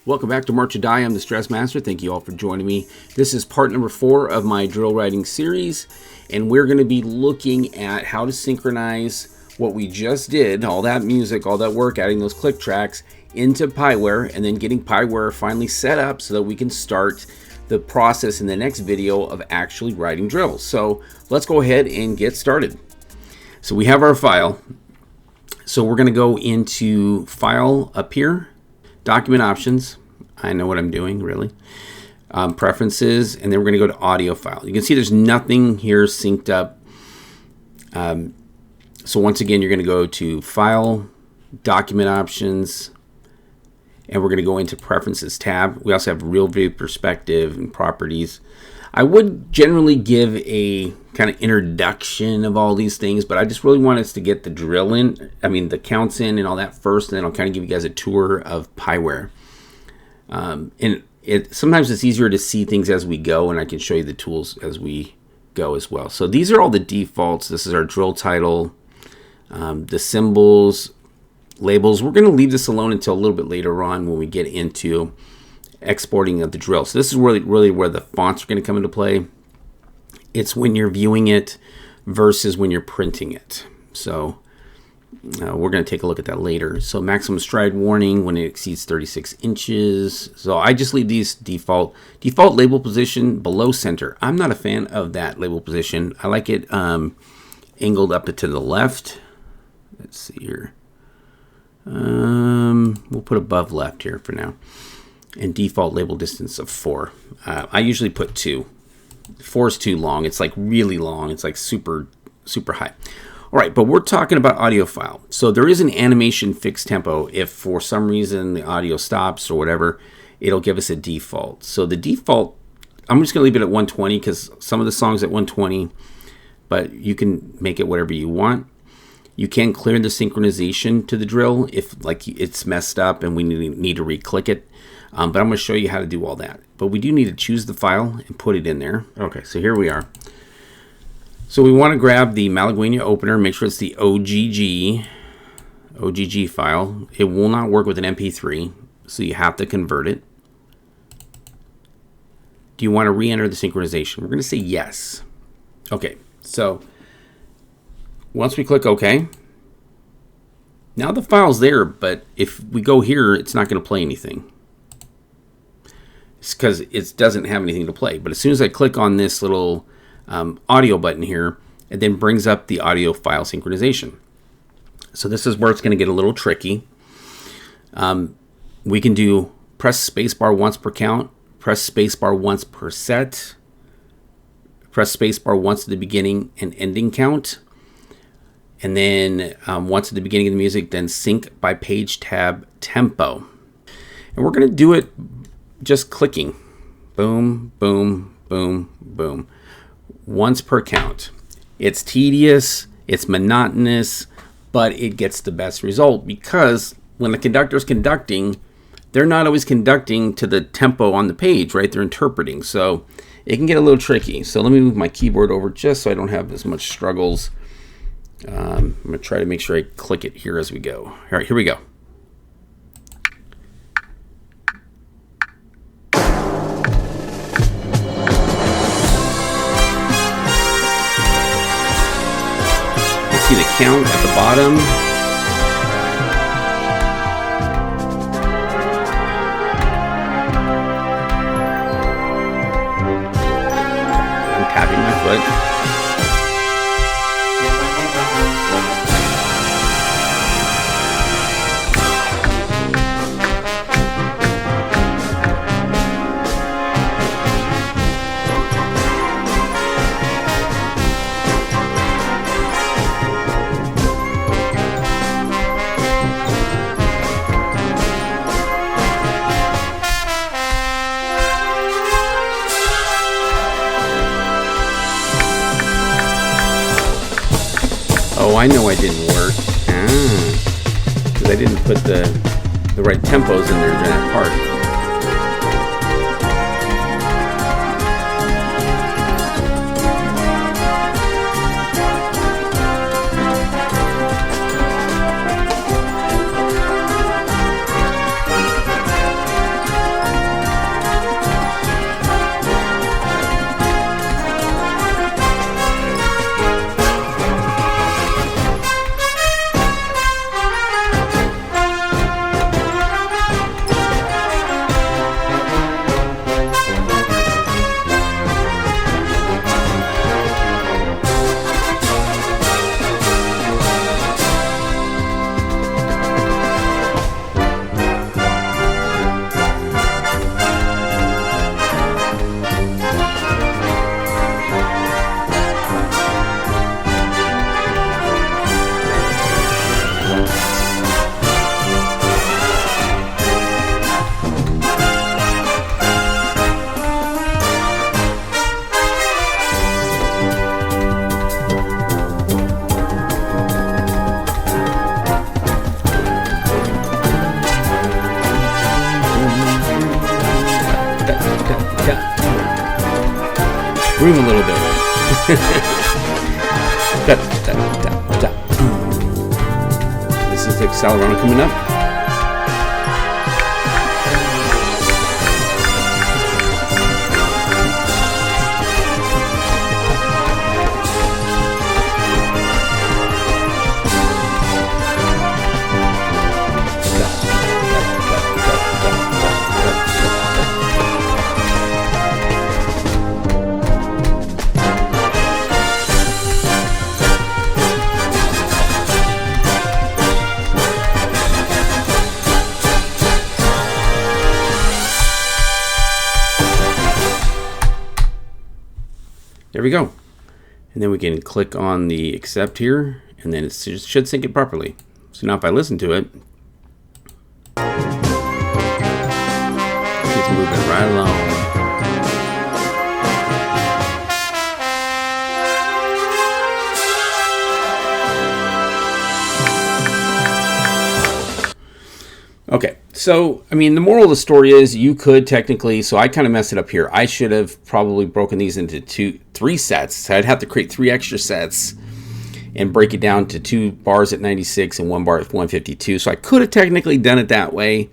Welcome back to March or Die. I'm the Stress Master. Thank you all for joining me. This is part number 4 of my drill writing series, and we're going to be looking at how to synchronize what we just did, all that music, all that work, adding those click tracks into Pyware, and then getting Pyware finally set up so that we can start the process in the next video of actually writing drills. So let's go ahead and get started. So we have our file. So we're going to go into File up here, Document Options. I know what I'm doing, really. Preferences, and then we're going to go to Audio File. You can see there's nothing here synced up. So once again, you're going to go to File, Document Options, and we're going to go into Preferences tab. We also have Real View Perspective and Properties. I would generally give a kind of introduction of all these things, but I just really want us to get the drill in, the counts in and all that first, and then I'll kind of give you guys a tour of Pyware. And sometimes it's easier to see things as we go, and I can show you the tools as we go as well. So these are all the defaults. This is our drill title, the symbols, labels. We're going to leave this alone until a little bit later on when we get into exporting of the drill. So this is really where the fonts are going to come into play. It's when you're viewing it versus when you're printing it. So we're going to take a look at that later. So maximum stride warning when it exceeds 36 inches. So I just leave these default label position below center. I'm not a fan of that label position. I like it angled up to the left. Let's see here. We'll put above left here for now. And default label distance of 4. I usually put 2. 4 is too long. It's like really long. It's like super high. All right, but we're talking about audio file. So there is an animation fixed tempo. If for some reason the audio stops or whatever, it'll give us a default. So the default, I'm just going to leave it at 120 because some of the songs at 120, but you can make it whatever you want. You can clear the synchronization to the drill if like it's messed up and we need to re-click it. But I'm going to show you how to do all that. But we do need to choose the file and put it in there. Okay, so here we are. So we want to grab the Malagueña opener, make sure it's the OGG file. It will not work with an MP3, so you have to convert it. Do you want to re-enter the synchronization? We're going to say yes. Okay, so once we click OK, now the file's there, but if we go here, it's not going to play anything. It's because it doesn't have anything to play. But as soon as I click on this little audio button here, it then brings up the audio file synchronization. So this is where it's going to get a little tricky. We can do press spacebar once per count, press spacebar once per set, press spacebar once at the beginning and ending count, and then once at the beginning of the music, then sync by page tab tempo. And we're going to do it just clicking. Boom, boom, boom, boom. Once per count. It's tedious, it's monotonous, but it gets the best result because when the conductor is conducting, they're not always conducting to the tempo on the page, right? They're interpreting. So it can get a little tricky. So let me move my keyboard over just so I don't have as much struggles. I'm going to try to make sure I click it here as we go. All right, here we go. See the count at the bottom. I'm tapping my foot. Oh, I know I didn't work. Because I didn't put the right tempos in there during that part. groove a little bit. Da, da, da, da. This is the accelerometer coming up. There we go. And then we can click on the accept here, and then it should sync it properly. So now if I listen to it, it's moving right along. Okay, so, I mean, the moral of the story is you could technically, so I kind of messed it up here. I should have probably broken these into three sets. So I'd have to create 3 extra sets and break it down to 2 bars at 96 and 1 bar at 152. So I could have technically done it that way,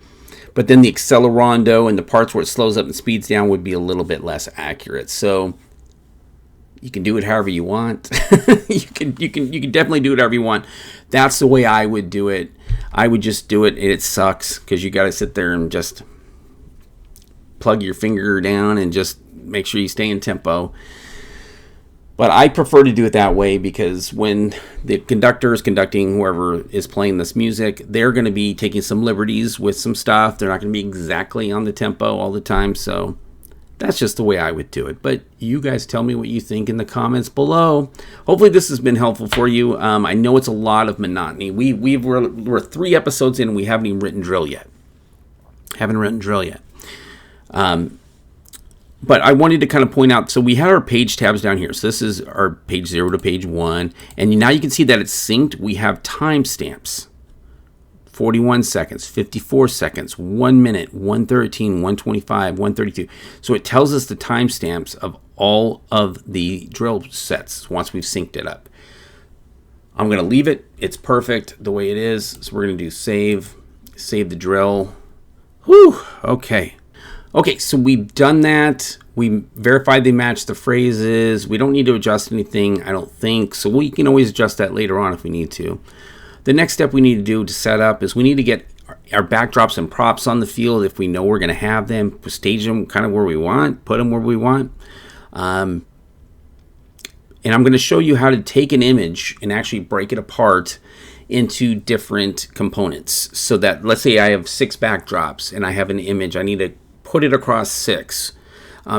but then the accelerondo and the parts where it slows up and speeds down would be a little bit less accurate. So you can do it however you want. you can definitely do it however you want. That's the way I would do it. I would just do it, and it sucks because you got to sit there and just plug your finger down and just make sure you stay in tempo. But I prefer to do it that way because when the conductor is conducting, whoever is playing this music, they're going to be taking some liberties with some stuff. They're not going to be exactly on the tempo all the time. So that's just the way I would do it. But you guys tell me what you think in the comments below. Hopefully this has been helpful for you. I know it's a lot of monotony. We're 3 episodes in and we haven't even written drill yet. But I wanted to kind of point out, so we had our page tabs down here. So this is our page 0 to page 1. And now you can see that it's synced. We have timestamps. 41 seconds, 54 seconds, 1 minute, 113, 125, 132. So it tells us the timestamps of all of the drill sets once we've synced it up. I'm going to leave it. It's perfect the way it is. So we're going to do save the drill. Whew, okay. Okay, so we've done that. We verified they match the phrases. We don't need to adjust anything, I don't think. So we can always adjust that later on if we need to. The next step we need to do to set up is we need to get our backdrops and props on the field if we know we're going to have them, stage them kind of where we want, put them where we want. And I'm going to show you how to take an image and actually break it apart into different components. So that, let's say I have 6 backdrops and I have an image, I need to put it across 6.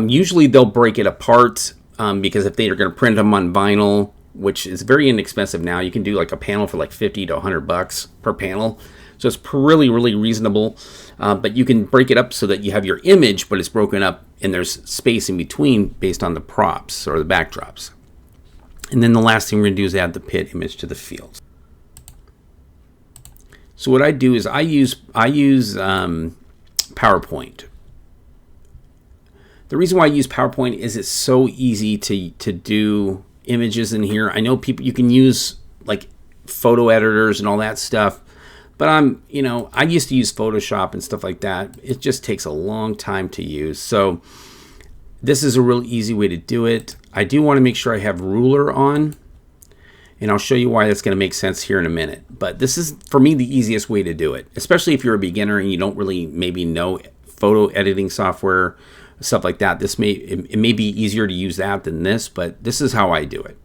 Usually they'll break it apart because if they are going to print them on vinyl, which is very inexpensive now. You can do like a panel for like $50 to $100 per panel. So it's really, really reasonable. But you can break it up so that you have your image, but it's broken up and there's space in between based on the props or the backdrops. And then the last thing we're going to do is add the pit image to the field. So what I do is I use PowerPoint. The reason why I use PowerPoint is it's so easy to do images in here. I know people, you can use like photo editors and all that stuff, but I used to use Photoshop and stuff like that. It just takes a long time to use. So this is a real easy way to do it. I do want to make sure I have ruler on, and I'll show you why that's going to make sense here in a minute. But this is, for me, the easiest way to do it, especially if you're a beginner and you don't really maybe know photo editing software, stuff like that. It may be easier to use that than this, but this is how I do it.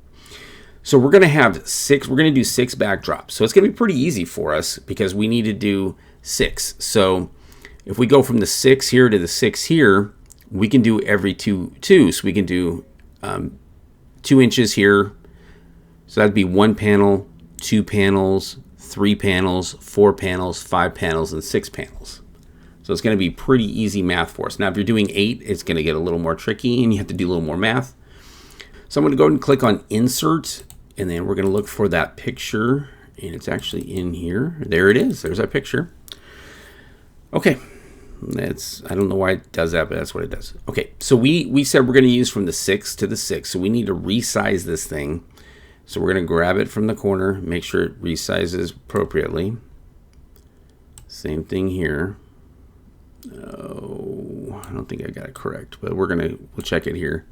So we're going to have 6, we're going to do 6 backdrops. So it's going to be pretty easy for us because we need to do 6. So if we go from the 6 here to the 6 here, we can do every 2. So we can do 2 inches here. So that'd be 1 panel, 2 panels, 3 panels, 4 panels, 5 panels, and 6 panels. So it's going to be pretty easy math for us. Now, if you're doing 8, it's going to get a little more tricky and you have to do a little more math. So I'm going to go ahead and click on Insert, and then we're going to look for that picture, and it's actually in here. There it is. There's our picture. Okay, I don't know why it does that, but that's what it does. Okay, so we said we're going to use from the 6 to the 6, so we need to resize this thing. So we're going to grab it from the corner, make sure it resizes appropriately. Same thing here. Oh, I don't think I got it correct, but we'll check it here.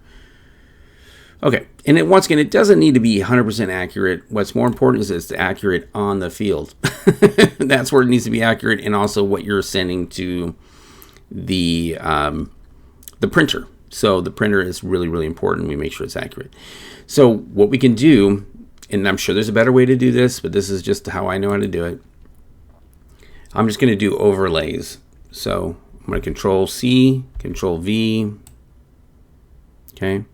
Okay, and once again, it doesn't need to be 100% accurate. What's more important is it's accurate on the field. That's where it needs to be accurate, and also what you're sending to the printer. So the printer is really, really important. We make sure it's accurate. So what we can do, and I'm sure there's a better way to do this, but this is just how I know how to do it. I'm just going to do overlays. So I'm going to Control C, Control V. Okay.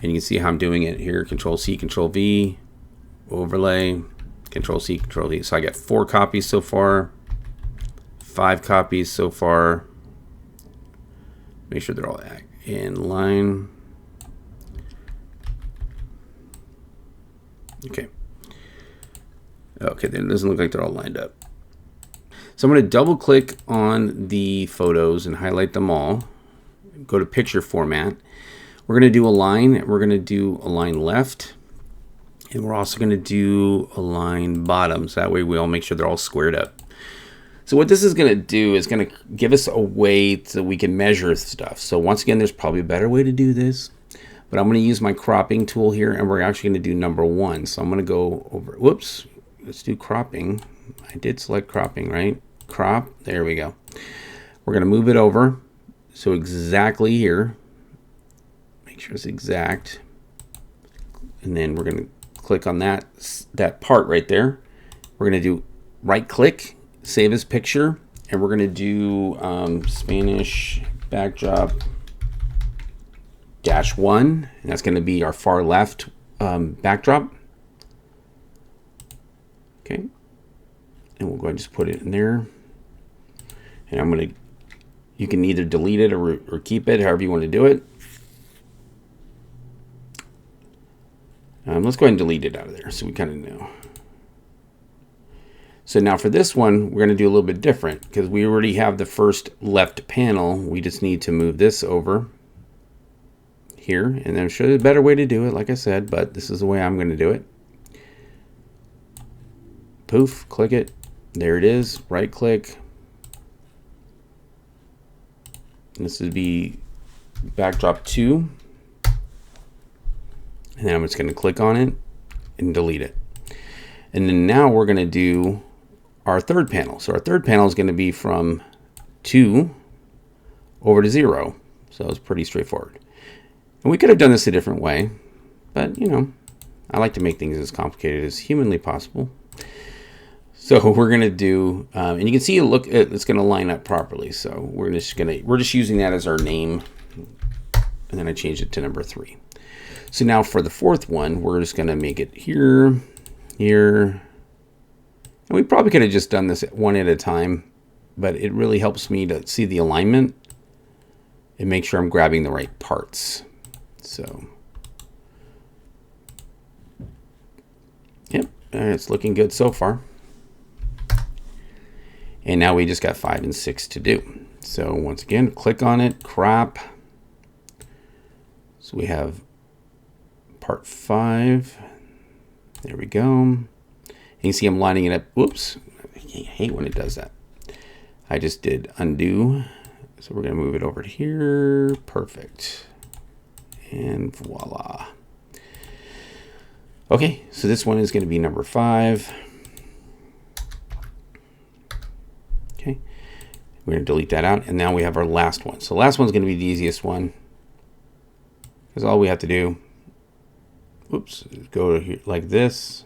And you can see how I'm doing it here. Control C, Control V, overlay, Control C, Control V. So I got 4 copies so far, 5 copies so far. Make sure they're all in line. Okay. Okay, then it doesn't look like they're all lined up. So I'm going to double click on the photos and highlight them all. Go to picture format. We're going to do a line. We're going to do a line left. And we're also going to do a line bottom. So that way we all make sure they're all squared up. So what this is going to do is going to give us a way so we can measure stuff. So once again, there's probably a better way to do this. But I'm going to use my cropping tool here. And we're actually going to do number 1. So I'm going to go over. Whoops. Let's do cropping. I did select cropping, right? Crop. There we go. We're going to move it over. So exactly here. Make sure it's exact, and then we're going to click on that part right there. We're going to do right click, save as picture, and we're going to do Spanish backdrop -1, and that's going to be our far left backdrop. Okay, and we'll go ahead and just put it in there, and you can either delete it or keep it, however you want to do it. Let's go ahead and delete it out of there so we kind of know. So now for this one, we're going to do a little bit different because we already have the first left panel. We just need to move this over here, and I'm sure there's a better way to do it, like I said, but this is the way I'm going to do it. Poof, click it. There it is. Right click. And this would be backdrop 2. And then I'm just going to click on it and delete it. And then now we're going to do our third panel. So our third panel is going to be from 2 over to 0. So it's pretty straightforward. And we could have done this a different way, but you know, I like to make things as complicated as humanly possible. So we're going to do, and you can see it's going to line up properly. So we're just using that as our name. And then I changed it to number 3. So now for the fourth one, we're just going to make it here, here. And we probably could have just done this one at a time, but it really helps me to see the alignment and make sure I'm grabbing the right parts. So, yep, it's looking good so far. And now we just got 5 and 6 to do. So once again, click on it, crop. So we have part 5. There we go. And you see I'm lining it up. Whoops. I hate when it does that. I just did undo. So we're going to move it over to here. Perfect. And voila. Okay, so this one is going to be number 5. Okay. We're going to delete that out. And now we have our last one. So the last one's going to be the easiest one. Because all we have to do, whoops, go to here like this.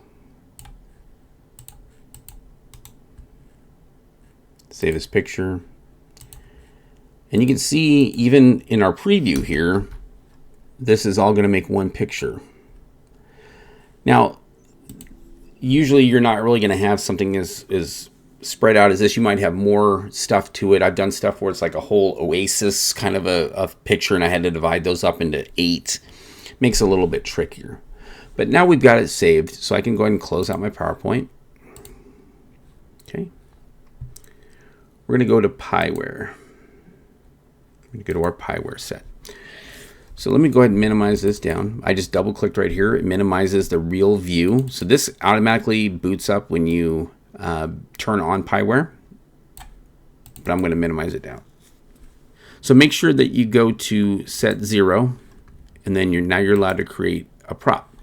Save this picture. And you can see even in our preview here, this is all going to make one picture. Now, usually you're not really going to have something as spread out as this. You might have more stuff to it. I've done stuff where it's like a whole oasis kind of a picture, and I had to divide those up into 8. Makes it a little bit trickier. But now we've got it saved, so I can go ahead and close out my PowerPoint. Okay. we're going to go to Pyware. We're going to go to our Pyware set. So let me go ahead and minimize this down. I just double clicked right here. It minimizes the real view. So this automatically boots up when you turn on Pyware, but I'm going to minimize it down. So make sure that you go to set 0, and then now you're allowed to create a prop.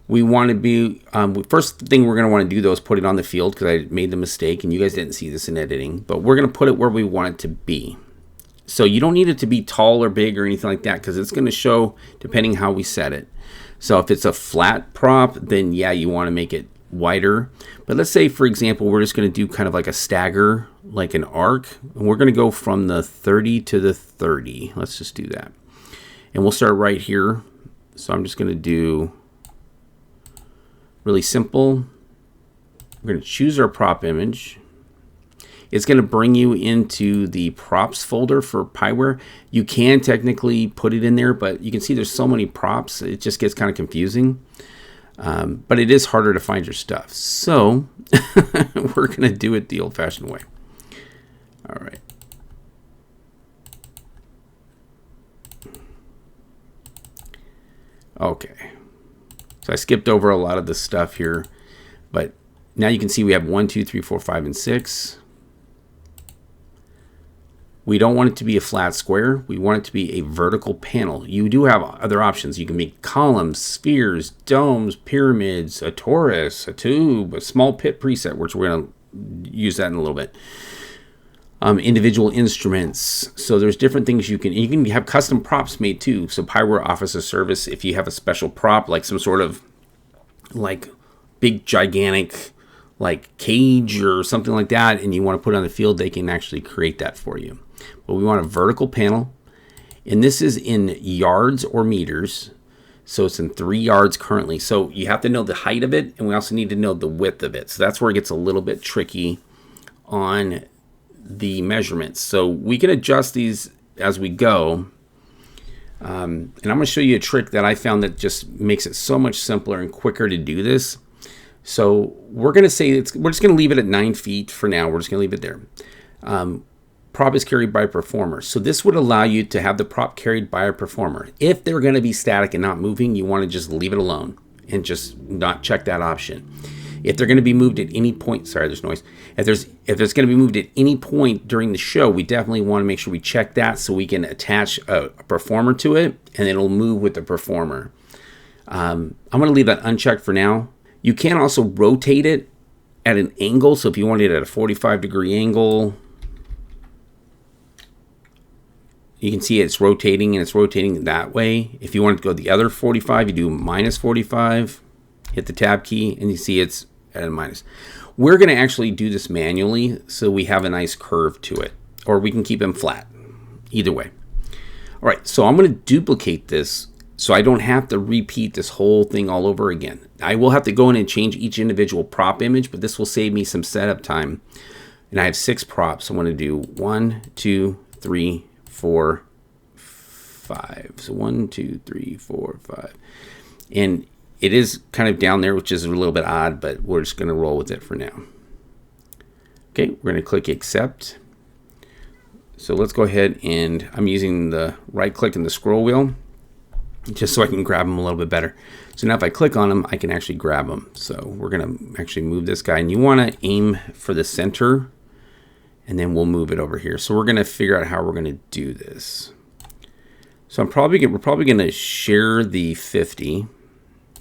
We want to be, first thing we're going to want to do though is put it on the field, because I made the mistake and you guys didn't see this in editing, but we're going to put it where we want it to be. So you don't need it to be tall or big or anything like that, because it's going to show depending how we set it. So if it's a flat prop, then yeah, you want to make it wider. But let's say, for example, we're just going to do kind of like a stagger, like an arc. And we're going to go from the 30 to the 30. Let's just do that. And we'll start right here. So I'm just going to do really simple. We're going to choose our prop image. It's going to bring you into the props folder for Pyware. You can technically put it in there, but you can see there's so many props, it just gets kind of confusing. But it is harder to find your stuff. So we're going to do it the old-fashioned way. All right. Okay. So I skipped over a lot of the stuff here, but now you can see we have 1, 2, 3, 4, 5, and 6. We don't want it to be a flat square. We want it to be a vertical panel. You do have other options. You can make columns, spheres, domes, pyramids, a torus, a tube, a small pit preset, which we're going to use that in a little bit. Individual instruments. So there's different things you can have custom props made too. So Pyware offers a service if you have a special prop, like some sort of like big gigantic like cage or something like that, and you want to put it on the field, they can actually create that for you. But we want a vertical panel, and this is in yards or meters. So it's in 3 yards currently. So you have to know the height of it, and we also need to know the width of it. So that's where it gets a little bit tricky on the measurements. So we can adjust these as we go. And I'm going to show you a trick that I found that just makes it so much simpler and quicker to do this. So we're going to say we're just going to leave it at 9 feet for now. We're just going to leave it there. Prop is carried by a performer. So this would allow you to have the prop carried by a performer. If they're going to be static and not moving, you want to just leave it alone and just not check that option. If they're going to be moved at any point, sorry, there's noise. If it's going to be moved at any point during the show, we definitely want to make sure we check that so we can attach a performer to it, and it'll move with the performer. I'm going to leave that unchecked for now. You can also rotate it at an angle. So if you want it at a 45-degree angle, you can see it's rotating, and it's rotating that way. If you want to go the other 45, you do minus 45, hit the tab key, and you see it's at a minus. We're going to actually do this manually so we have a nice curve to it, or we can keep them flat. Either way. All right, so I'm going to duplicate this so I don't have to repeat this whole thing all over again. I will have to go in and change each individual prop image, but this will save me some setup time. And I have 6 props. I want to do 1, 2, 3, 4, 5. So 1, 2, 3, 4, 5. And it is kind of down there, which is a little bit odd, but we're just going to roll with it for now. Okay, we're going to click accept. So let's go ahead, and I'm using the right click and the scroll wheel just so I can grab them a little bit better. So now if I click on them, I can actually grab them. So we're going to actually move this guy, and you want to aim for the center, and then we'll move it over here. So we're going to figure out how we're going to do this. So we're probably going to share the 50.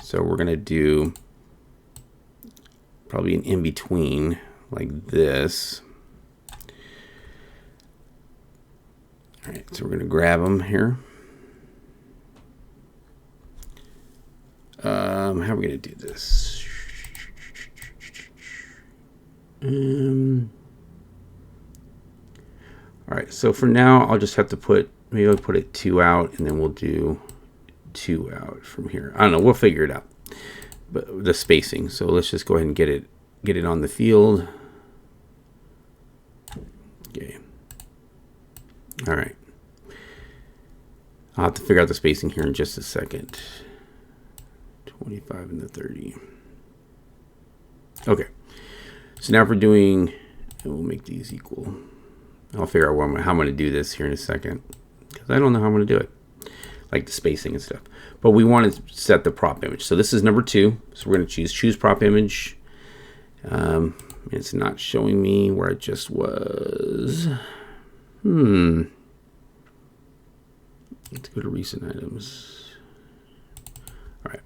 So we're going to do probably an in-between like this. All right, so we're going to grab them here. How are we going to do this? All right, so for now, I'll just have to maybe I'll put it 2 out, and then we'll do 2 out from here. I don't know, we'll figure it out. But the spacing. So let's just go ahead and get it on the field. Okay. All right. I'll have to figure out the spacing here in just a second. 25 and the 30. Okay. So now if we're doing, and we'll make these equal. I'll figure out how I'm going to do this here in a second, because I don't know how I'm going to do it, like the spacing and stuff. But we want to set the prop image. So this is number 2. So we're going to choose prop image. It's not showing me where I just was. Let's go to recent items. All right.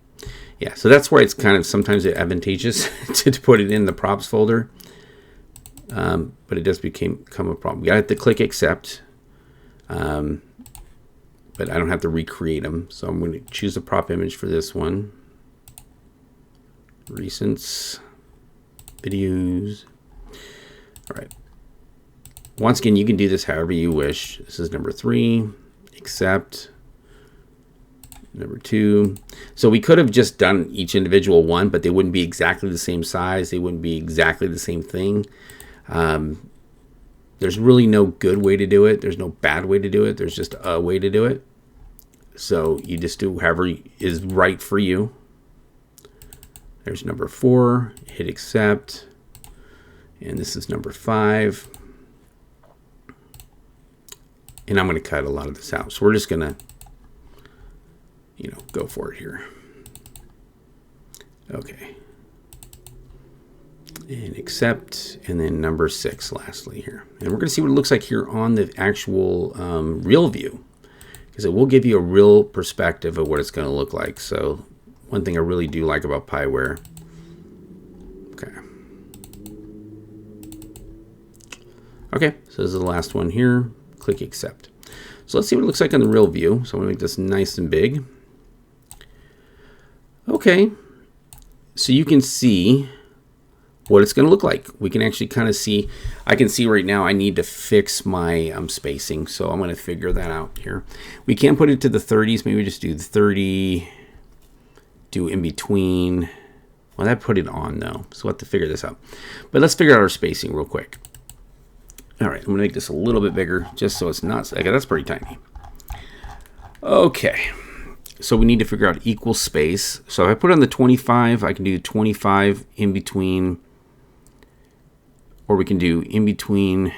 Yeah, so that's why it's kind of sometimes advantageous to put it in the props folder. But it does become a problem. You have to click accept. But I don't have to recreate them. So I'm going to choose the prop image for this one. Recents. Videos. All right. Once again, you can do this however you wish. This is number 3. Accept. Number 2. So we could have just done each individual one, but they wouldn't be exactly the same size. They wouldn't be exactly the same thing. There's really no good way to do it. There's no bad way to do it. There's just a way to do it. So you just do however is right for you. There's number 4. Hit accept. And this is number 5. And I'm going to cut a lot of this out. So we're just going to, go for it here. Okay. And accept. And then number 6 lastly here. And we're going to see what it looks like here on the actual real view, because it will give you a real perspective of what it's going to look like. So one thing I really do like about Pyware. Okay. Okay, so this is the last one here. Click accept. So let's see what it looks like on the real view. So I'm going to make this nice and big. Okay, so you can see what it's going to look like. We can actually kind of see, I can see right now I need to fix my spacing. So I'm going to figure that out here. We can put it to the 30s. Maybe just do the 30, do in between. Well, that put it on though. So we'll have to figure this out. But let's figure out our spacing real quick. All right, I'm going to make this a little bit bigger just so it's not, okay, that's pretty tiny. Okay, so we need to figure out equal space. So if I put on the 25, I can do 25 in between, or we can do in between,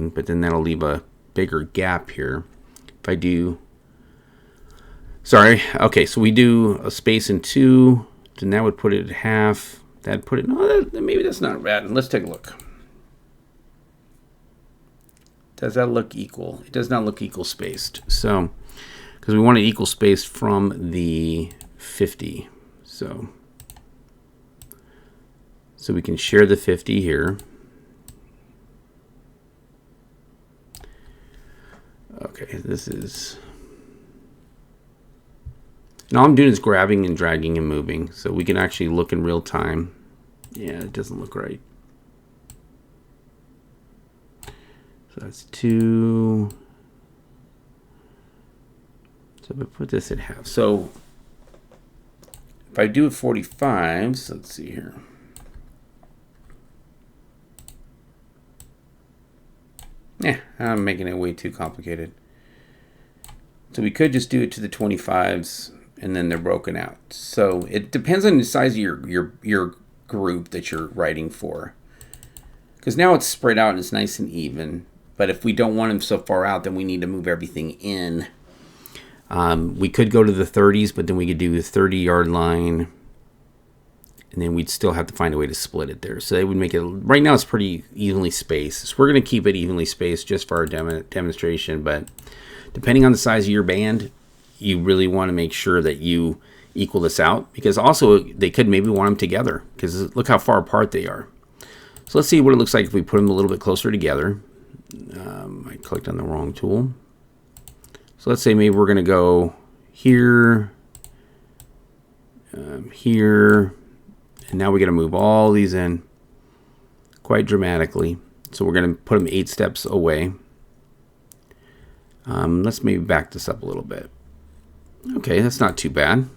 but then that'll leave a bigger gap here. If I do, sorry, okay, so we do a space in 2, then that would put it at half. That'd put it, no, maybe that's not bad. Let's take a look. Does that look equal? It does not look equal spaced. So, because we want it equal spaced from the 50. So we can share the 50 here. Okay, this is, and all I'm doing is grabbing and dragging and moving. So we can actually look in real time. Yeah, it doesn't look right. So that's 2. So if I put this at half. So if I do it 45, so let's see here. Yeah, I'm making it way too complicated. So we could just do it to the 25s and then they're broken out. So it depends on the size of your group that you're writing for. Because now it's spread out and it's nice and even. But if we don't want them so far out, then we need to move everything in. We could go to the 30s, but then we could do the 30-yard line. And then we'd still have to find a way to split it there. So they would make it, right now it's pretty evenly spaced. So we're going to keep it evenly spaced just for our demonstration. But depending on the size of your band, you really want to make sure that you equal this out. Because also they could maybe want them together. Because look how far apart they are. So let's see what it looks like if we put them a little bit closer together. I clicked on the wrong tool. So let's say maybe we're going to go here, here, and now we got to move all these in quite dramatically. So we're going to put them 8 steps away. Let's maybe back this up a little bit. Okay, that's not too bad.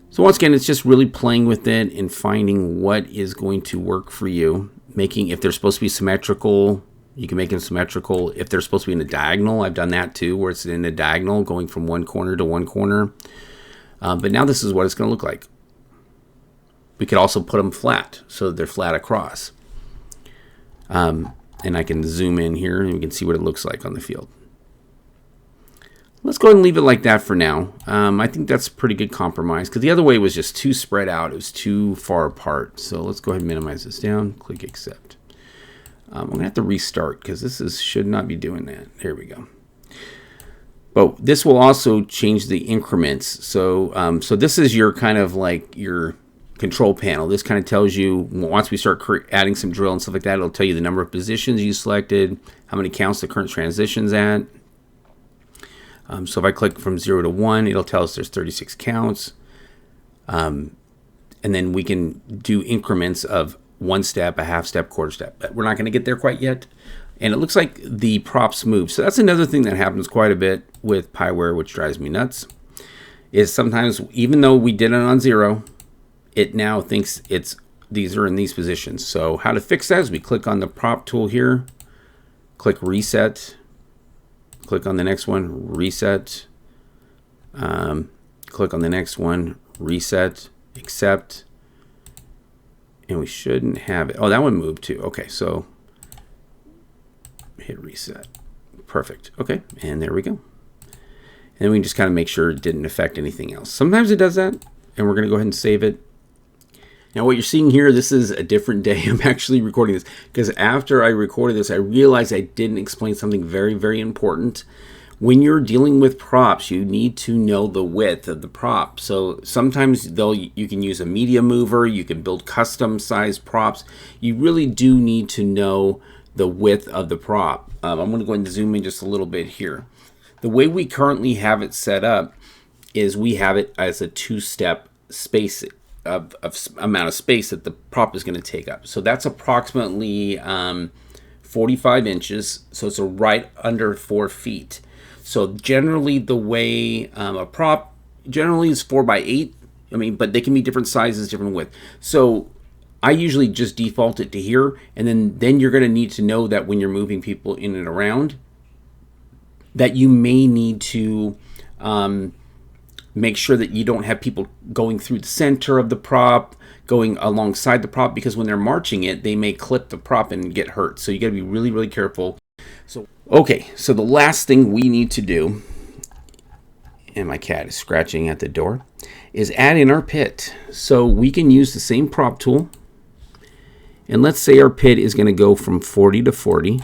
So once again, it's just really playing with it and finding what is going to work for you. Making, if they're supposed to be symmetrical, you can make them symmetrical. If they're supposed to be in a diagonal, I've done that too, where it's in a diagonal going from one corner to one corner. But now this is what it's going to look like. we could also put them flat, so they're flat across. And I can zoom in here and we can see what it looks like on the field. Let's go ahead and leave it like that for now. I think that's a pretty good compromise, because the other way was just too spread out. It was too far apart. So let's go ahead and minimize this down. Click accept. I'm going to have to restart, because this should not be doing that. There we go. But this will also change the increments. So so this is your kind of like your control panel. This kind of tells you, once we start adding some drill and stuff like that, it'll tell you the number of positions you selected, how many counts the current transition's at. So if I click from 0 to 1, it'll tell us there's 36 counts. And then we can do increments of 1 step, a half step, quarter step. But we're not going to get there quite yet. And it looks like the props move. So that's another thing that happens quite a bit with Pyware, which drives me nuts, is sometimes, even though we did it on 0, it now thinks these are in these positions. So how to fix that is we click on the prop tool here, click reset, click on the next one, reset, click on the next one, reset, accept, and we shouldn't have it. Oh, that one moved too. Okay, so hit reset. Perfect. Okay, and there we go. And we can just kind of make sure it didn't affect anything else. Sometimes it does that, and we're going to go ahead and save it. Now what you're seeing here, this is a different day. I'm actually recording this because after I recorded this, I realized I didn't explain something very, very important. When you're dealing with props, you need to know the width of the prop. So sometimes you can use a media mover, you can build custom sized props. You really do need to know the width of the prop. I'm going to go ahead and zoom in just a little bit here. The way we currently have it set up is we have it as a 2-step space of amount of space that the prop is going to take up. So that's approximately 45 inches. So it's right under 4 feet. So generally the way a prop generally is 4 by 8. I mean, but they can be different sizes, different width. So I usually just default it to here, and then you're going to need to know that when you're moving people in and around, that you may need to make sure that you don't have people going through the center of the prop, going alongside the prop, because when they're marching it, they may clip the prop and get hurt. So you got to be really, really careful. So okay, so the last thing we need to do, and my cat is scratching at the door, is add in our pit. So we can use the same prop tool, and let's say our pit is going to go from 40 to 40.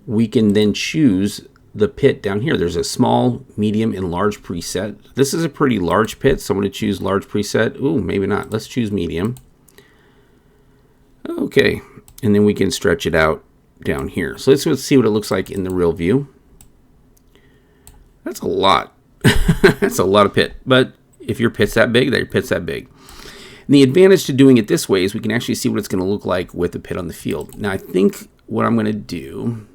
We can then choose the pit down here. There's a small, medium, and large preset. This is a pretty large pit, so I'm going to choose large preset. Ooh, maybe not. Let's choose medium. Okay, and then we can stretch it out down here. So let's see what it looks like in the real view. That's a lot. That's a lot of pit. But if your pit's that big, your pit's that big. And the advantage to doing it this way is we can actually see what it's going to look like with the pit on the field. Now I think what I'm going to do,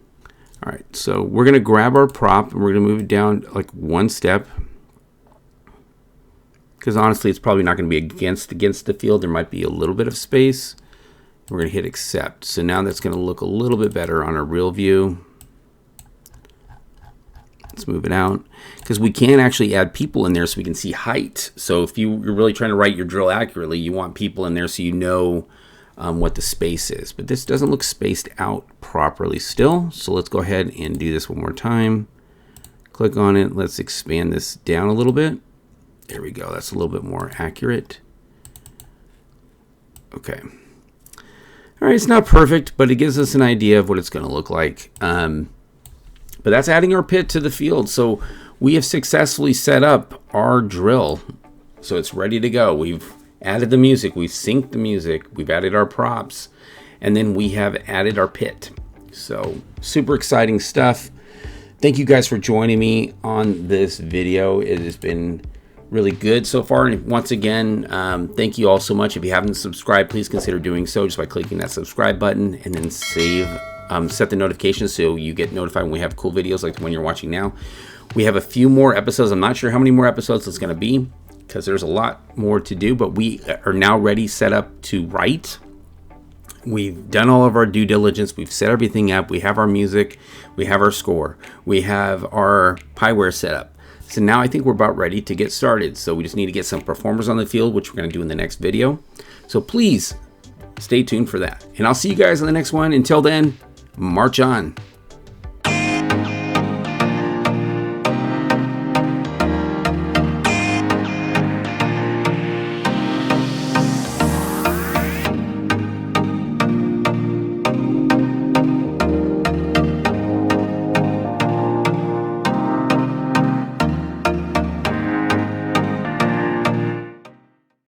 all right, so we're going to grab our prop and we're going to move it down like 1 step. Because honestly, it's probably not going to be against the field. There might be a little bit of space. We're going to hit accept. So now that's going to look a little bit better on our real view. Let's move it out, because we can actually add people in there so we can see height. So if you're really trying to write your drill accurately, you want people in there so you know what the space is. But this doesn't look spaced out properly still. So let's go ahead and do this one more time. Click on it. Let's expand this down a little bit. There we go. That's a little bit more accurate. Okay. All right, it's not perfect, but it gives us an idea of what it's going to look like. But that's adding our pit to the field. So we have successfully set up our drill. So it's ready to go. We've added the music. We've synced the music. We've added our props. And then we have added our pit. So super exciting stuff. Thank you guys for joining me on this video. It has been really good so far. And once again, thank you all so much. If you haven't subscribed, please consider doing so just by clicking that subscribe button, and then set the notifications so you get notified when we have cool videos like the one you're watching now. We have a few more episodes. I'm not sure how many more episodes it's going to be, because there's a lot more to do, but we are now ready, set up to write. We've done all of our due diligence. We've set everything up. We have our music. We have our score. We have our Pyware set up. So now I think we're about ready to get started. So we just need to get some performers on the field, which we're going to do in the next video. So please stay tuned for that. And I'll see you guys in the next one. Until then, march on.